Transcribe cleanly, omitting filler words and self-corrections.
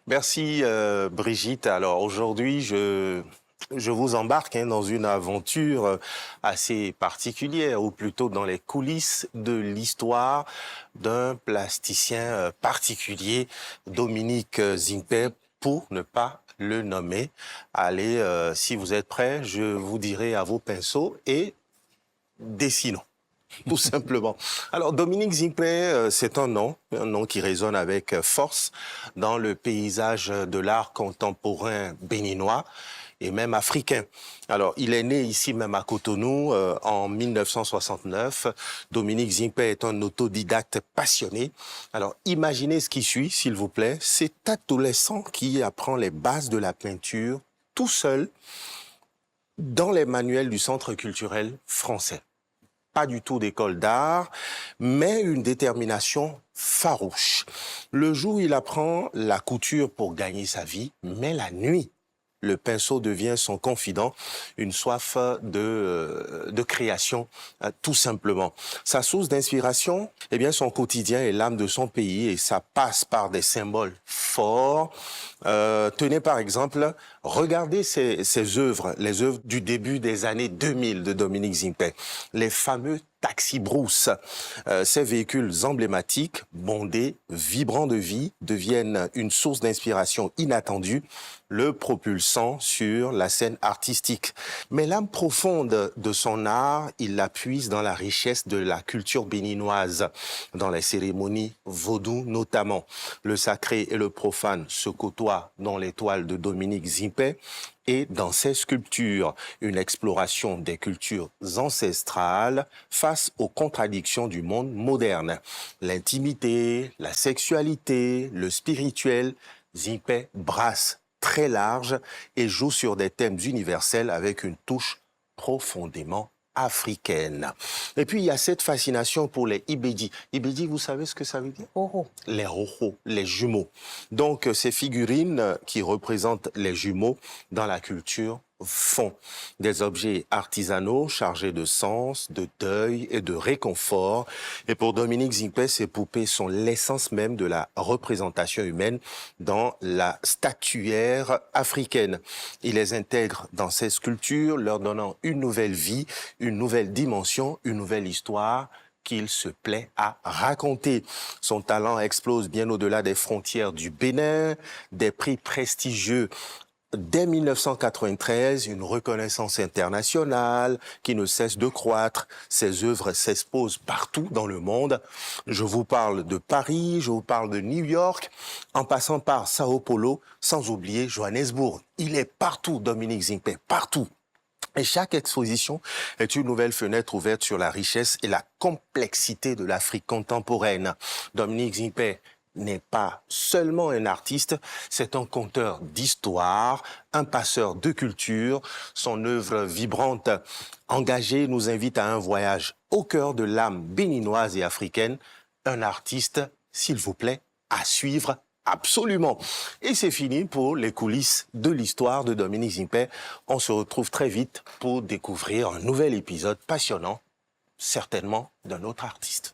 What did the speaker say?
Merci Brigitte. Alors aujourd'hui, je vous embarque dans une aventure assez particulière, ou plutôt dans les coulisses de l'histoire d'un plasticien particulier, Dominique Zingper, pour ne pas le nommer. Allez, si vous êtes prêts, je vous dirai à vos pinceaux et dessinons. Tout simplement. Alors, Dominique Zingper, c'est un nom qui résonne avec force dans le paysage de l'art contemporain béninois et même africain. Alors, il est né ici même à Cotonou en 1969. Dominique Zingper est un autodidacte passionné. Alors, imaginez ce qui suit, s'il vous plaît. Cet adolescent qui apprend les bases de la peinture tout seul dans les manuels du Centre culturel français. Pas du tout d'école d'art, mais une détermination farouche. Le jour, il apprend la couture pour gagner sa vie, mais la nuit, le pinceau devient son confident, une soif de création, tout simplement. Sa source d'inspiration, eh bien, son quotidien est l'âme de son pays et ça passe par des symboles forts. Tenez par exemple, regardez ces œuvres, les œuvres du début des années 2000 de Dominique Zingper, les fameux Taxi Brousse. Ces véhicules emblématiques, bondés, vibrants de vie, deviennent une source d'inspiration inattendue, le propulsant sur la scène artistique. Mais l'âme profonde de son art, il la puise dans la richesse de la culture béninoise, dans les cérémonies vaudou notamment. Le sacré et le profane se côtoient dans les toiles de Dominique Zingper, et dans ses sculptures, une exploration des cultures ancestrales face aux contradictions du monde moderne. L'intimité, la sexualité, le spirituel, Zingper brasse très large et joue sur des thèmes universels avec une touche profondément africaine. Et puis, il y a cette fascination pour les Ibedi. Ibedi, vous savez ce que ça veut dire? Oh. Les rohos, les jumeaux. Donc, ces figurines qui représentent les jumeaux dans la culture font des objets artisanaux chargés de sens, de deuil et de réconfort. Et pour Dominique Zingper, ces poupées sont l'essence même de la représentation humaine dans la statuaire africaine. Il les intègre dans ses sculptures, leur donnant une nouvelle vie, une nouvelle dimension, une nouvelle histoire qu'il se plaît à raconter. Son talent explose bien au-delà des frontières du Bénin, des prix prestigieux dès 1993, une reconnaissance internationale qui ne cesse de croître. Ses œuvres s'exposent partout dans le monde. Je vous parle de Paris, je vous parle de New York, en passant par Sao Paulo, sans oublier Johannesburg. Il est partout, Dominique Zingper, partout. Et chaque exposition est une nouvelle fenêtre ouverte sur la richesse et la complexité de l'Afrique contemporaine. Dominique Zingper n'est pas seulement un artiste, c'est un conteur d'histoire, un passeur de culture. Son œuvre vibrante, engagée, nous invite à un voyage au cœur de l'âme béninoise et africaine. Un artiste, s'il vous plaît, à suivre absolument. Et c'est fini pour les coulisses de l'histoire de Dominique Zingper. On se retrouve très vite pour découvrir un nouvel épisode passionnant, certainement d'un autre artiste.